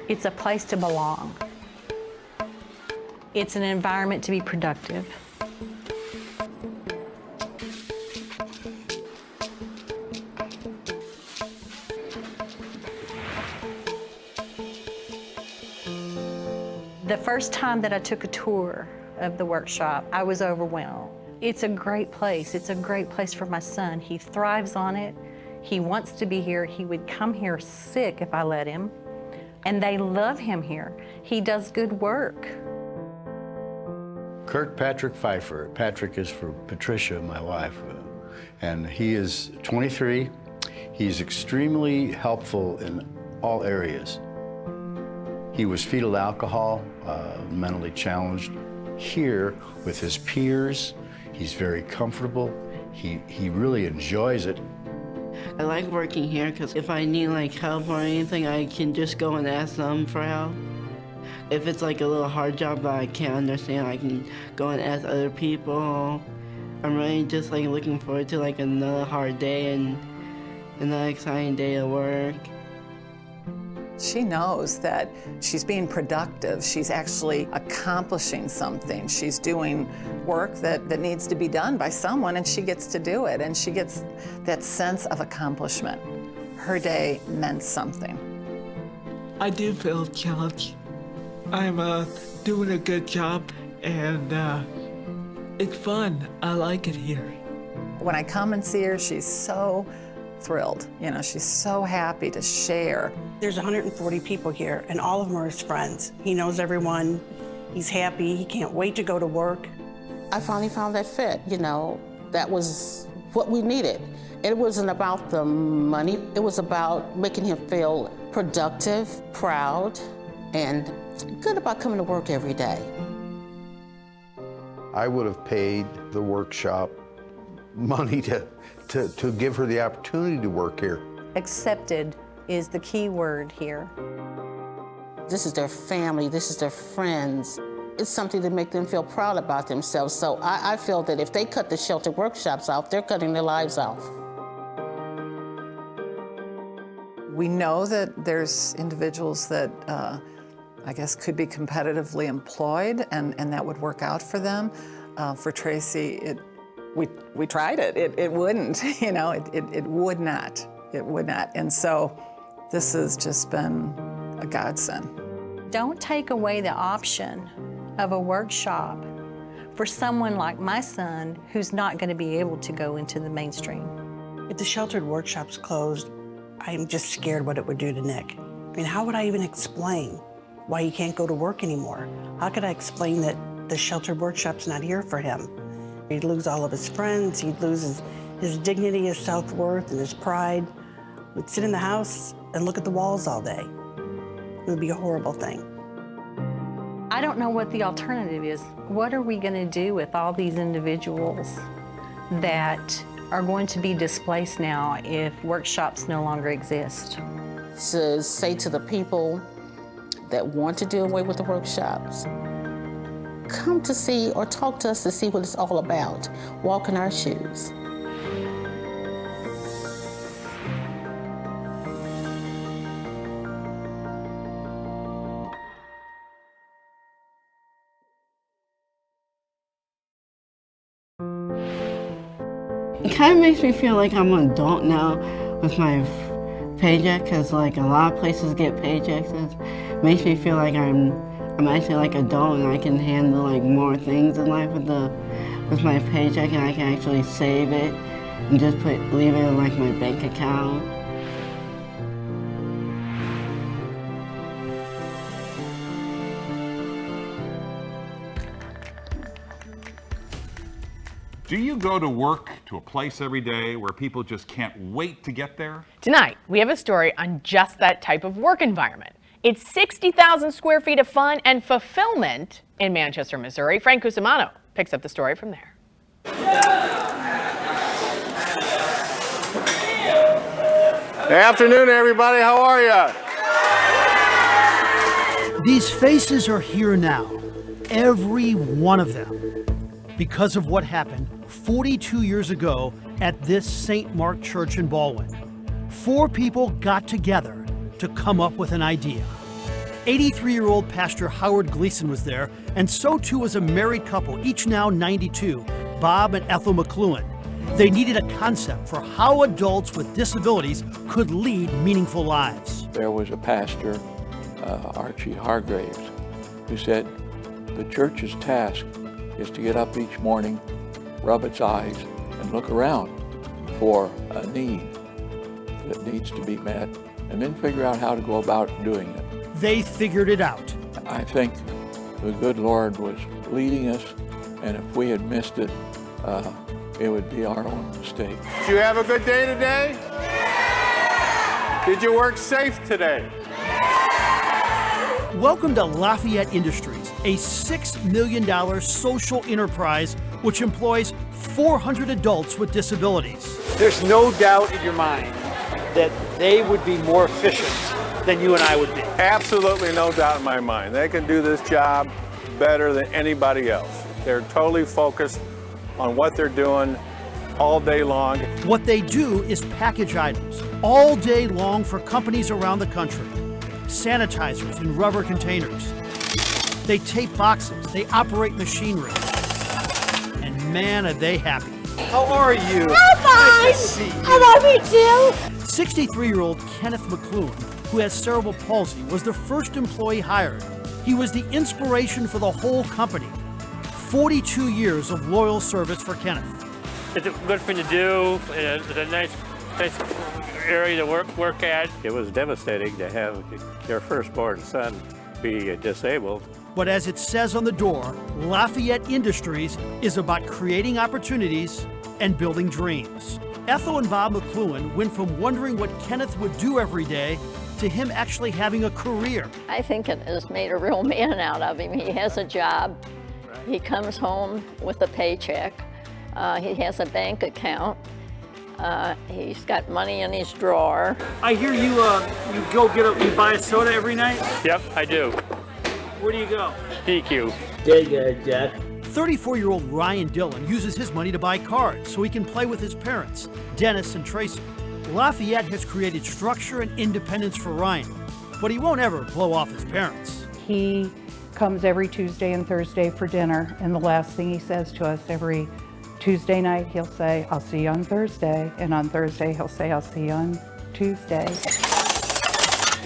It's a place to belong. It's an environment to be productive. The first time that I took a tour of the workshop, I was overwhelmed. It's a great place. It's a great place for my son. He thrives on it. He wants to be here. He would come here sick if I let him. And they love him here. He does good work. Kirkpatrick Pfeiffer. Patrick is for Patricia, my wife. And he is 23. He's extremely helpful in all areas. He was fetal alcohol, mentally challenged. Here, with his peers, he's very comfortable. He really enjoys it. I like working here because if I need like help or anything, I can just go and ask them for help. If it's like a little hard job that I can't understand, I can go and ask other people. I'm really just like looking forward to like another hard day and another exciting day of work. She knows that she's being productive. She's actually accomplishing something. She's doing work that needs to be done by someone, and she gets to do it, and she gets that sense of accomplishment. Her day meant something. I do feel challenged. I'm doing a good job, and it's fun. I like it here. When I come and see her, she's so thrilled. You know, she's so happy to share. There's 140 people here, and all of them are his friends. He knows everyone. He's happy. He can't wait to go to work. I finally found that fit, you know. That was what we needed. It wasn't about the money. It was about making him feel productive, proud, and good about coming to work every day. I would have paid the workshop money to give her the opportunity to work here. Accepted is the key word here. This is their family, this is their friends. It's something to make them feel proud about themselves. So I feel that if they cut the shelter workshops off, they're cutting their lives off. We know that there's individuals that I guess could be competitively employed, and that would work out for them. For Tracy, we tried it. It wouldn't, you know, it would not. It would not. And so this has just been a godsend. Don't take away the option of a workshop for someone like my son who's not going to be able to go into the mainstream. If the sheltered workshop's closed, I'm just scared what it would do to Nick. I mean, how would I even explain why he can't go to work anymore? How could I explain that the sheltered workshop's not here for him? He'd lose all of his friends, he'd lose his dignity, his self-worth, and his pride. We'd sit in the house and look at the walls all day. It would be a horrible thing. I don't know what the alternative is. What are we going to do with all these individuals that are going to be displaced now if workshops no longer exist? To say to the people that want to do away with the workshops, come to see or talk to us to see what it's all about. Walk in our shoes. It kind of makes me feel like I'm an adult now with my paycheck, because like a lot of places get paychecks. It makes me feel like I'm actually like adult and I can handle like more things in life with my paycheck, and I can actually save it and just leave it in like my bank account. Do you go to work to a place every day where people just can't wait to get there? Tonight, we have a story on just that type of work environment. It's 60,000 square feet of fun and fulfillment in Manchester, Missouri. Frank Cusimano picks up the story from there. Hey, afternoon, everybody. How are you? These faces are here now, every one of them, because of what happened 42 years ago at this St. Mark Church in Baldwin. 4 people got together to come up with an idea. 83-year-old Pastor Howard Gleason was there, and so too was a married couple, each now 92, Bob and Ethel McLuhan. They needed a concept for how adults with disabilities could lead meaningful lives. There was a pastor, Archie Hargraves, who said, the church's task is to get up each morning, rub its eyes, and look around for a need that needs to be met, and then figure out how to go about doing it. They figured it out. I think the good Lord was leading us, and if we had missed it, it would be our own mistake. Did you have a good day today? Did you work safe today? Welcome to Lafayette Industries, a $6 million social enterprise which employs 400 adults with disabilities. There's no doubt in your mind that they would be more efficient than you and I would be. Absolutely no doubt in my mind. They can do this job better than anybody else. They're totally focused on what they're doing all day long. What they do is package items all day long for companies around the country. Sanitizers in rubber containers. They tape boxes, they operate machinery. And man, are they happy. How are you? I'm fine. Nice to see you. I love you too. 63-year-old Kenneth McLuhan, who has cerebral palsy, was the first employee hired. He was the inspiration for the whole company. 42 years of loyal service for Kenneth. It's a good thing to do. It's a nice area to work at. It was devastating to have their firstborn son be disabled. But as it says on the door, Lafayette Industries is about creating opportunities and building dreams. Ethel and Bob McLuhan went from wondering what Kenneth would do every day to him actually having a career. I think it has made a real man out of him. He has a job. He comes home with a paycheck. He has a bank account. He's got money in his drawer. I hear you you buy a soda every night? Yep, I do. Where do you go? PQ. Dig it, Jack. 34-year-old Ryan Dillon uses his money to buy cards so he can play with his parents, Dennis and Tracy. Lafayette has created structure and independence for Ryan, but he won't ever blow off his parents. He comes every Tuesday and Thursday for dinner, and the last thing he says to us every Tuesday night, he'll say, I'll see you on Thursday, and on Thursday he'll say, I'll see you on Tuesday.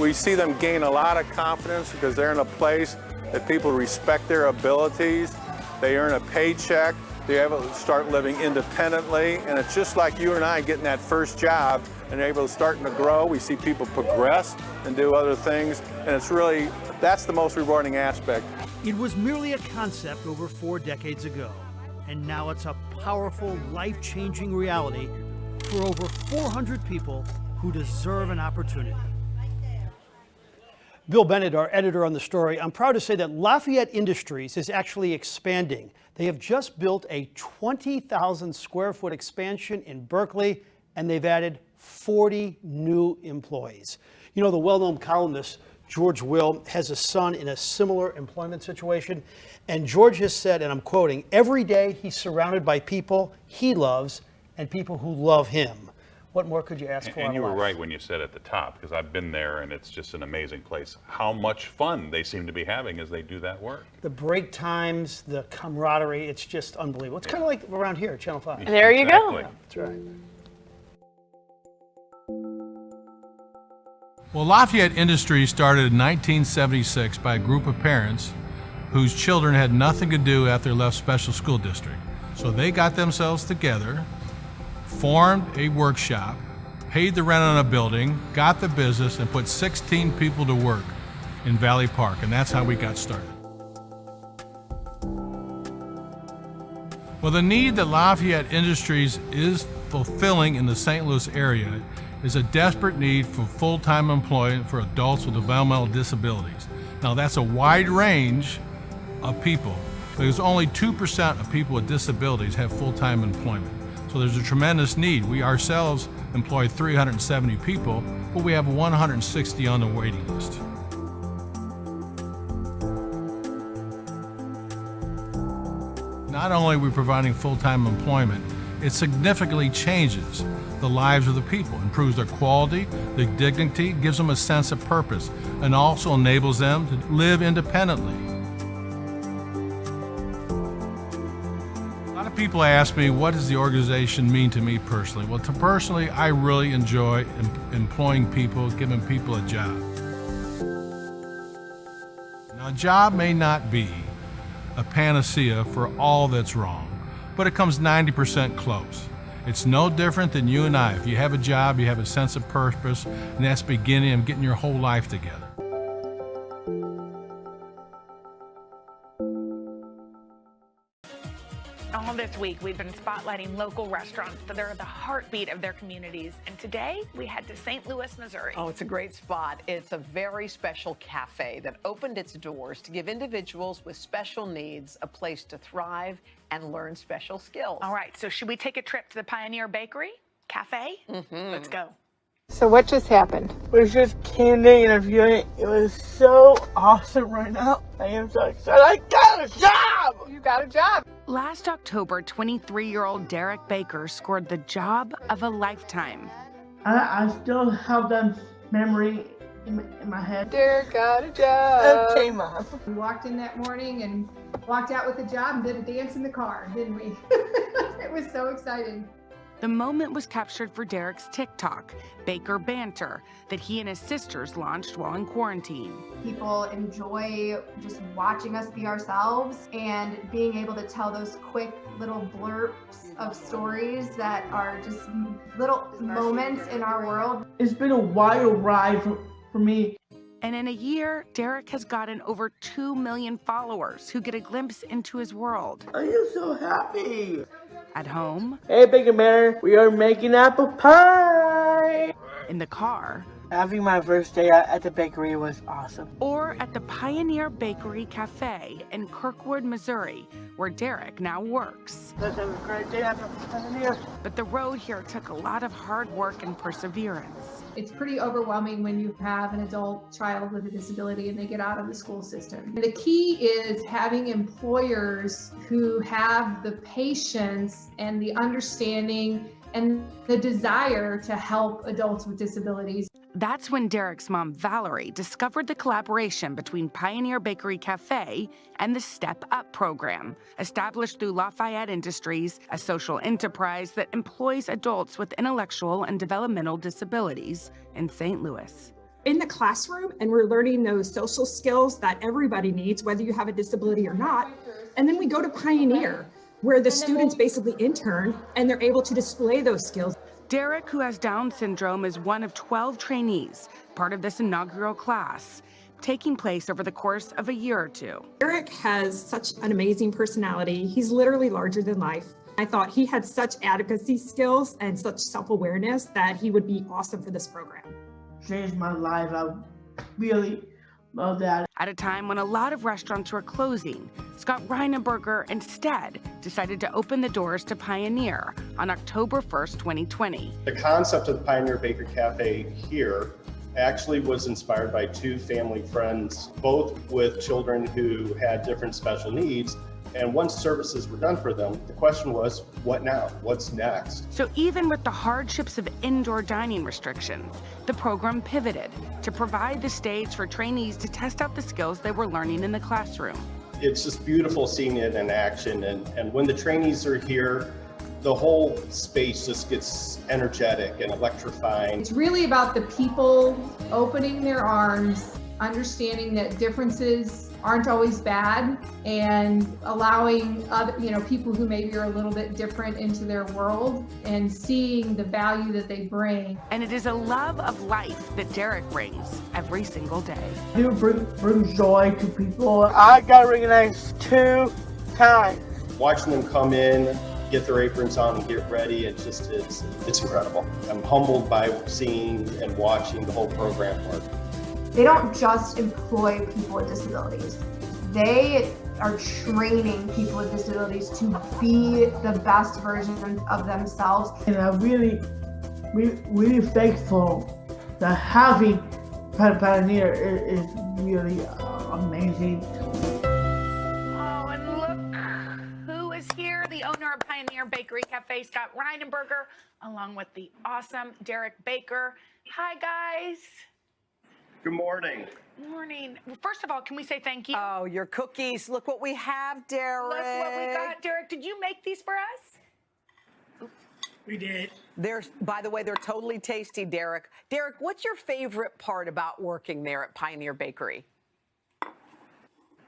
We see them gain a lot of confidence because they're in a place that people respect their abilities. They earn a paycheck. They're able to start living independently. And it's just like you and I getting that first job and they're able to starting to grow. We see people progress and do other things. And it's really, that's the most rewarding aspect. It was merely a concept over 4 decades ago. And now it's a powerful, life-changing reality for over 400 people who deserve an opportunity. Bill Bennett, our editor on the story, I'm proud to say that Lafayette Industries is actually expanding. They have just built a 20,000 square foot expansion in Berkeley, and they've added 40 new employees. You know, the well-known columnist George Will has a son in a similar employment situation, and George has said, and I'm quoting, every day he's surrounded by people he loves and people who love him. What more could you ask for? And you were right when you said at the top, because I've been there and it's just an amazing place. How much fun they seem to be having as they do that work. The break times, the camaraderie, it's just unbelievable. It's kind of like around here at Channel 5. There you go. That's right. Well, Lafayette Industries started in 1976 by a group of parents whose children had nothing to do after they left special school district. So they got themselves together, formed a workshop, paid the rent on a building, got the business, and put 16 people to work in Valley Park, and that's how we got started. Well, the need that Lafayette Industries is fulfilling in the St. Louis area is a desperate need for full-time employment for adults with developmental disabilities. Now, that's a wide range of people, because only 2% of people with disabilities have full-time employment. So there's a tremendous need. We ourselves employ 370 people, but we have 160 on the waiting list. Not only are we providing full-time employment, it significantly changes the lives of the people, improves their quality, their dignity, gives them a sense of purpose, and also enables them to live independently. A lot of people ask me, what does the organization mean to me personally? Well, personally, I really enjoy employing people, giving people a job. Now, a job may not be a panacea for all that's wrong, but it comes 90% close. It's no different than you and I. If you have a job, you have a sense of purpose, and that's the beginning of getting your whole life together. All this week, we've been spotlighting local restaurants that are the heartbeat of their communities. And today, we head to St. Louis, Missouri. Oh, it's a great spot. It's a very special cafe that opened its doors to give individuals with special needs a place to thrive and learn special skills. All right, so should we take a trip to the Pioneer Bakery Cafe? Let's go. So what just happened? We just came in and it was so awesome right now. I am so excited. I got a job! You got a job. Last October, 23-year-old Derek Baker scored the job of a lifetime. I still have that memory in my head. Derek got a job. Okay, Mom. We walked in that morning and walked out with a job and did a dance in the car, didn't we? It was so exciting. The moment was captured for Derek's TikTok, Baker Banter, that he and his sisters launched while in quarantine. People enjoy just watching us be ourselves and being able to tell those quick little blurps of stories that are just little moments in our world. It's been a wild ride for me. And in a year, Derek has gotten over 2 million followers who get a glimpse into his world. I am so happy. At home. Hey, Baker Banter, we are making apple pie. In the car. Having my first day at the bakery was awesome. Or at the Pioneer Bakery Cafe in Kirkwood, Missouri, where Derek now works. Let's have a great day at the Pioneer. But the road here took a lot of hard work and perseverance. It's pretty overwhelming when you have an adult child with a disability and they get out of the school system. The key is having employers who have the patience and the understanding and the desire to help adults with disabilities. That's when Derek's mom, Valerie, discovered the collaboration between Pioneer Bakery Cafe and the Step Up program, established through Lafayette Industries, a social enterprise that employs adults with intellectual and developmental disabilities in St. Louis. In the classroom, and we're learning those social skills that everybody needs, whether you have a disability or not. And then we go to Pioneer, where the students basically intern and they're able to display those skills. Derek, who has Down syndrome, is one of 12 trainees, part of this inaugural class, taking place over the course of a year or two. Derek has such an amazing personality. He's literally larger than life. I thought he had such advocacy skills and such self-awareness that he would be awesome for this program. Changed my life. I really love that. At a time when a lot of restaurants were closing, Scott Reinenberger instead decided to open the doors to Pioneer on October 1st, 2020. The concept of the Pioneer Bakery Cafe here actually was inspired by two family friends, both with children who had different special needs. And once services were done for them, the question was, what now? What's next? So even with the hardships of indoor dining restrictions, the program pivoted to provide the stage for trainees to test out the skills they were learning in the classroom. It's just beautiful seeing it in action. And when the trainees are here, the whole space just gets energetic and electrifying. It's really about the people opening their arms, understanding that differences aren't always bad, and allowing other, people who maybe are a little bit different into their world and seeing the value that they bring. And it is a love of life that Derek brings every single day. You bring joy to people. I got recognized 2 times. Watching them come in, get their aprons on and get ready, it's incredible. I'm humbled by seeing and watching the whole program work. They don't just employ people with disabilities. They are training people with disabilities to be the best version of themselves. And I'm really thankful that having Pioneer is really amazing. Oh, and look who is here, the owner owner of Pioneer Bakery Cafe, Scott Reinenberger, along with the awesome Derek Baker. Hi, guys. Good morning. Morning. Well, first of all, can we say thank you? Oh, your cookies. Look what we have, Derek. Look what we got, Derek. Did you make these for us? We did. By the way, they're totally tasty, Derek. Derek, what's your favorite part about working there at Pioneer Bakery?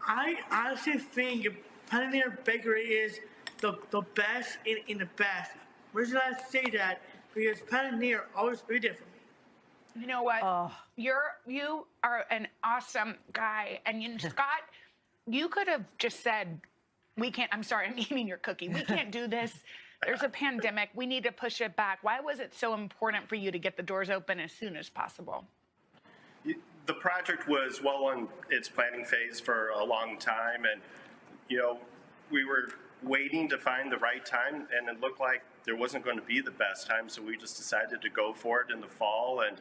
I honestly think Pioneer Bakery is the best in the best. The reason I say that because Pioneer always be there for me. You know what? You are an awesome guy. And Scott, you could have just said, we can't, I'm sorry, I'm eating your cookie. We can't do this. There's a pandemic. We need to push it back. Why was it so important for you to get the doors open as soon as possible? The project was well in its planning phase for a long time, and we were waiting to find the right time, and it looked like there wasn't going to be the best time, so we just decided to go for it in the fall and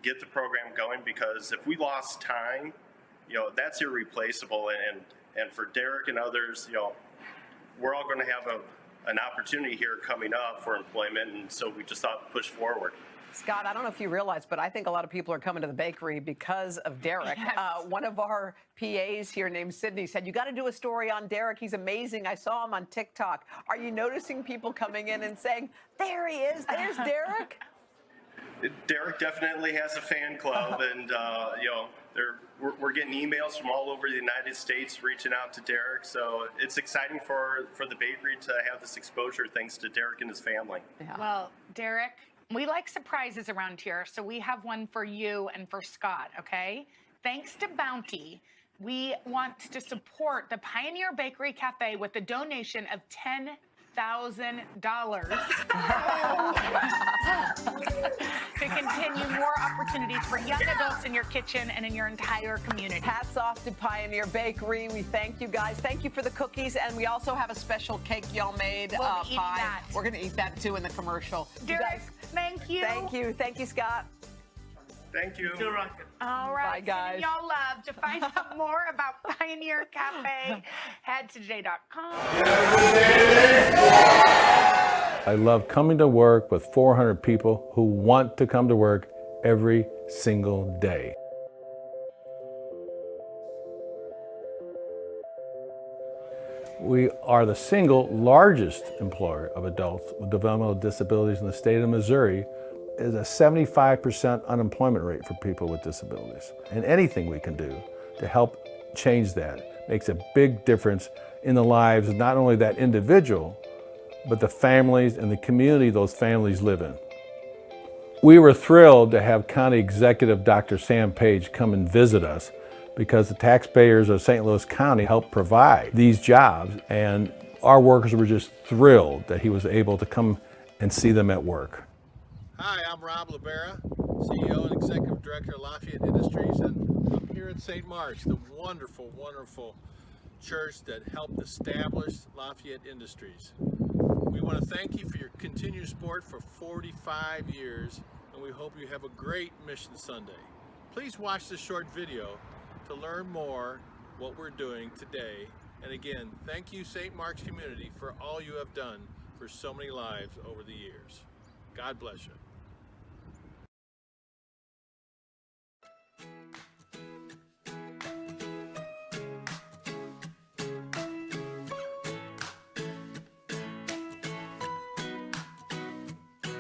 get the program going, because if we lost time, that's irreplaceable, and for Derek and others, we're all going to have an opportunity here coming up for employment, and so we just thought push forward. Scott, I don't know if you realize, but I think a lot of people are coming to the bakery because of Derek. Yes. One of our PAs here named Sydney said, you got to do a story on Derek. He's amazing. I saw him on TikTok. Are you noticing people coming in and saying, there he is, there's Derek? Derek definitely has a fan club, and we're getting emails from all over the United States reaching out to Derek. So it's exciting for the bakery to have this exposure thanks to Derek and his family. Yeah. Well, Derek, we like surprises around here, so we have one for you and for Scott, okay? Thanks to Bounty, we want to support the Pioneer Bakery Cafe with a donation of $10,000 to continue more opportunities for young adults in your kitchen and in your entire community. Hats off to Pioneer Bakery. We thank you guys. Thank you for the cookies, and we also have a special cake y'all made. We'll be eating that. We're going to eat that too in the commercial. Derek, thank you. Thank you. Thank you, Scott. Thank you. You're welcome. All right, bye, guys. Y'all love. To find out more about Pioneer Cafe, head to today.com. I love coming to work with 400 people who want to come to work every single day. We are the single largest employer of adults with developmental disabilities in the state of Missouri. Is a 75% unemployment rate for people with disabilities. And anything we can do to help change that makes a big difference in the lives of not only that individual, but the families and the community those families live in. We were thrilled to have County Executive Dr. Sam Page come and visit us because the taxpayers of St. Louis County helped provide these jobs, and our workers were just thrilled that he was able to come and see them at work. Hi, I'm Rob Libera, CEO and Executive Director of Lafayette Industries, and I'm here at St. Mark's, the wonderful, wonderful church that helped establish Lafayette Industries. We want to thank you for your continued support for 45 years, and we hope you have a great Mission Sunday. Please watch this short video to learn more what we're doing today. And again, thank you, St. Mark's community, for all you have done for so many lives over the years. God bless you.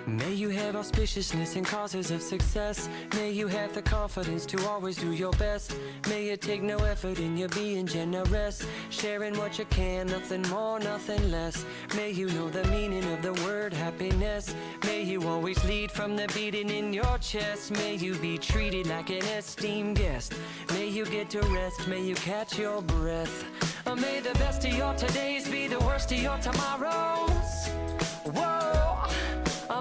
May you have auspiciousness and causes of success. May you have the confidence to always do your best. May you take no effort in your being generous, sharing what you can, nothing more, nothing less. May you know the meaning of the word happiness. May you always lead from the beating in your chest. May you be treated like an esteemed guest. May you get to rest, may you catch your breath. May the best of your todays be the worst of your tomorrows. Whoa.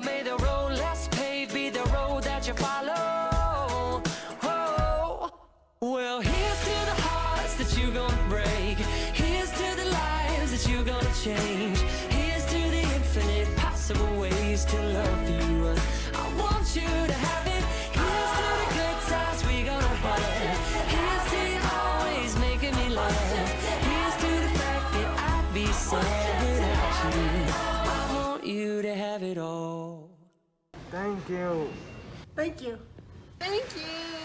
May the road less paved be the road that you follow. Oh, well, here's to the hearts that you're gonna break. Here's to the lives that you're gonna change. Here's to the infinite possible ways to love you. I want you to have it. Here's to the good times we gonna have. Here's to you always making me laugh. Here's to the fact that I'd be sad without you. Thank you. Thank you. Thank you.